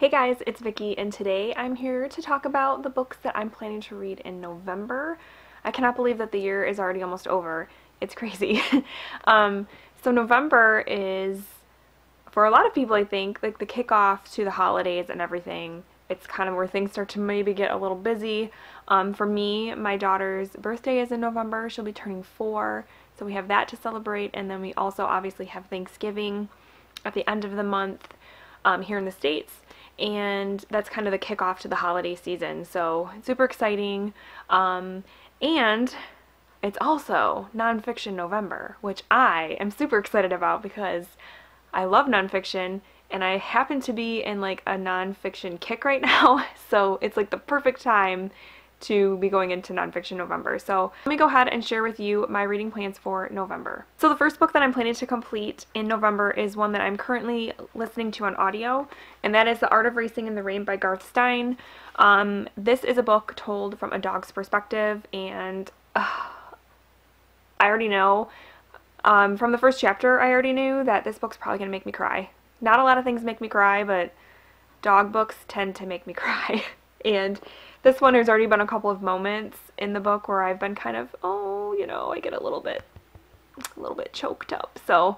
Hey guys, it's Vicky, and today I'm here to talk about the books that I'm planning to read in November. I cannot believe that the year is already almost over. It's crazy. So November is, for a lot of people, I think, like the kickoff to the holidays and everything. It's kind of where things start to maybe get a little busy. For me, my daughter's birthday is in November. She'll be turning 4, so we have that to celebrate, and then we also obviously have Thanksgiving at the end of the month here in the States. And that's kind of the kickoff to the holiday season, so it's super exciting. And it's also nonfiction November, which I am super excited about because I love nonfiction and I happen to be in like a nonfiction kick right now, so it's like the perfect time to be going into nonfiction November. So let me go ahead and share with you my reading plans for November. So the first book that I'm planning to complete in November is one that I'm currently listening to on audio, and that is The Art of Racing in the Rain by Garth Stein. This is a book told from a dog's perspective, and I already know, from the first chapter, I already knew that this book's probably going to make me cry. Not a lot of things make me cry, but dog books tend to make me cry. And this one, there's already been a couple of moments in the book where I've been kind of, I get a little bit choked up. So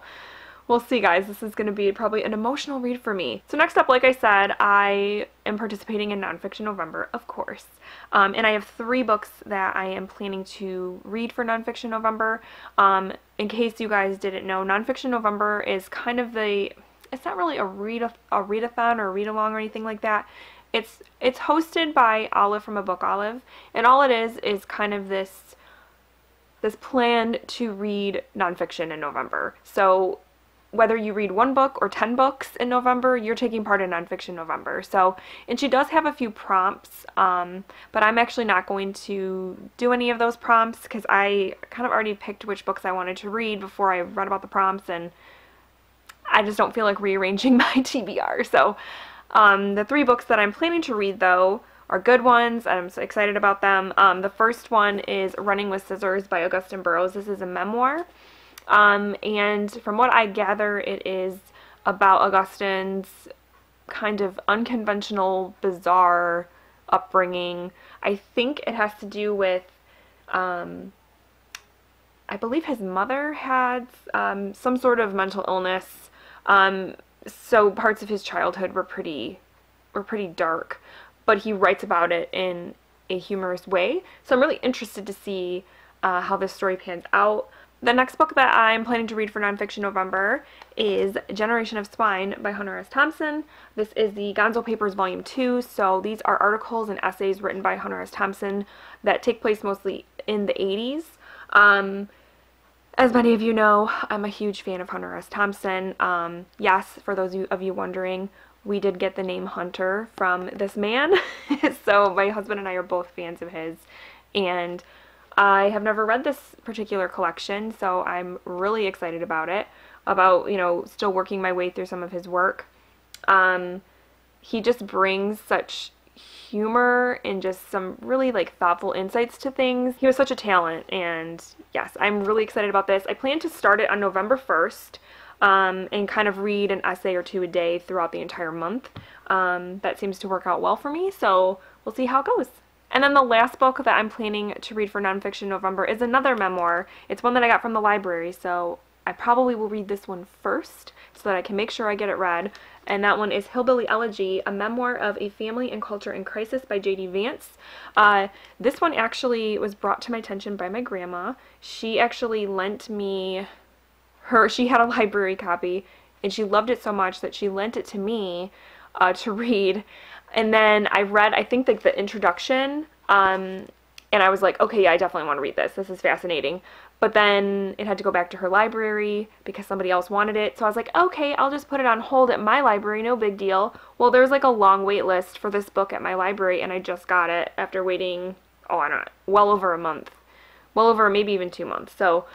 we'll see, guys. This is going to be probably an emotional read for me. So next up, like I said, I am participating in Nonfiction November, of course. And I have 3 books that I am planning to read for Nonfiction November. In case you guys didn't know, Nonfiction November is kind of it's not really a readathon or read-along or anything like that. It's hosted by Olive from A Book Olive, and all it is kind of this plan to read nonfiction in November. So whether you read 1 book or 10 books in November, you're taking part in Nonfiction November. So, and she does have a few prompts, but I'm actually not going to do any of those prompts because I kind of already picked which books I wanted to read before I read about the prompts, and I just don't feel like rearranging my TBR. So the 3 books that I'm planning to read, though, are good ones. I'm so excited about them. The first one is Running with Scissors by Augusten Burroughs. This is a memoir. And from what I gather, it is about Augusten's kind of unconventional, bizarre upbringing. I think it has to do with, I believe his mother had some sort of mental illness. So parts of his childhood were pretty dark, but he writes about it in a humorous way. So I'm really interested to see how this story pans out. The next book that I'm planning to read for Nonfiction November is Generation of Swine by Hunter S. Thompson. This is the Gonzo Papers Volume 2, so these are articles and essays written by Hunter S. Thompson that take place mostly in the 80s. As many of you know, I'm a huge fan of Hunter S. Thompson. Yes, for those of you wondering, we did get the name Hunter from this man. So my husband and I are both fans of his. And I have never read this particular collection, so I'm really excited about it. Still working my way through some of his work. He just brings such humor and just some really thoughtful insights to things. He was such a talent, and yes, I'm really excited about this. I plan to start it on November 1st and kind of read an essay or 2 a day throughout the entire month. That seems to work out well for me, so we'll see how it goes. And then the last book that I'm planning to read for Nonfiction November is another memoir. It's one that I got from the library, so I probably will read this one first so that I can make sure I get it read. And that one is Hillbilly Elegy, a memoir of a family and culture in crisis by J.D. Vance. This one actually was brought to my attention by my grandma. She actually lent me she had a library copy, and she loved it so much that she lent it to me to read. And then I read, I think, the introduction, and I was like, okay, yeah, I definitely want to read this. This is fascinating. But then it had to go back to her library because somebody else wanted it. So I was like, okay, I'll just put it on hold at my library, no big deal. Well, there's a long wait list for this book at my library, and I just got it after waiting, I don't know, well over a month. Well over maybe even 2 months. So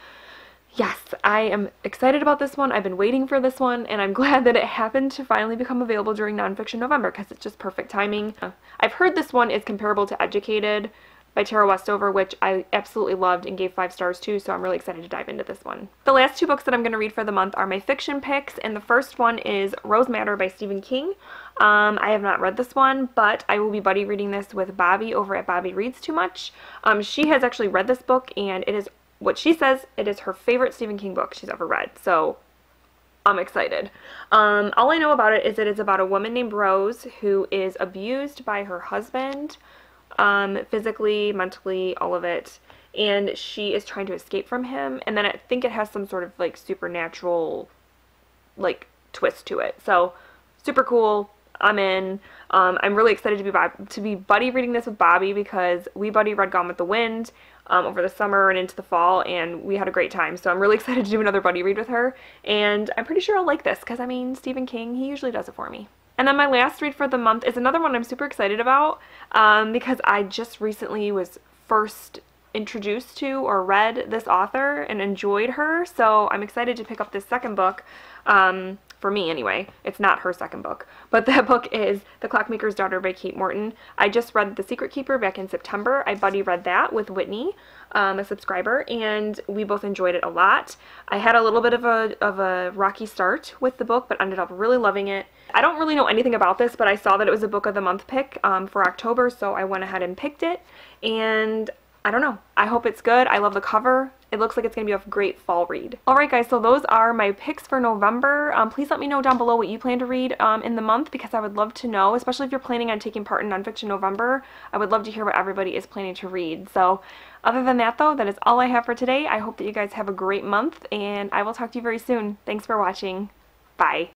yes, I am excited about this one. I've been waiting for this one, and I'm glad that it happened to finally become available during Nonfiction November because it's just perfect timing. I've heard this one is comparable to Educated by Tara Westover, which I absolutely loved and gave 5 stars to, so I'm really excited to dive into this one. The last 2 books that I'm going to read for the month are my fiction picks, and the first one is Rose Madder by Stephen King. I have not read this one, but I will be buddy reading this with Bobby over at Bobby Reads Too Much. She has actually read this book, and it is what she says it is her favorite Stephen King book she's ever read. So I'm excited. All I know about it is that it's about a woman named Rose who is abused by her husband, physically, mentally, all of it, and she is trying to escape from him. And then I think it has some sort of like supernatural like twist to it. So super cool. I'm in. I'm really excited to be buddy reading this with Bobby because we buddy read Gone with the Wind over the summer and into the fall, and we had a great time. So I'm really excited to do another buddy read with her, and I'm pretty sure I'll like this because, I mean, Stephen King, he usually does it for me. And then my last read for the month is another one I'm super excited about because I just recently was first introduced to or read this author and enjoyed her, so I'm excited to pick up this second book. For me anyway. It's not her second book, but that book is The Clockmaker's Daughter by Kate Morton. I just read The Secret Keeper back in September. I buddy read that with Whitney, a subscriber, and we both enjoyed it a lot. I had a little bit of a rocky start with the book, but ended up really loving it. I don't really know anything about this, but I saw that it was a book of the month pick for October, so I went ahead and picked it, and I don't know. I hope it's good. I love the cover. It looks like it's going to be a great fall read. Alright guys, so those are my picks for November. Please let me know down below what you plan to read in the month because I would love to know, especially if you're planning on taking part in Nonfiction November. I would love to hear what everybody is planning to read. So other than that though, that is all I have for today. I hope that you guys have a great month and I will talk to you very soon. Thanks for watching. Bye.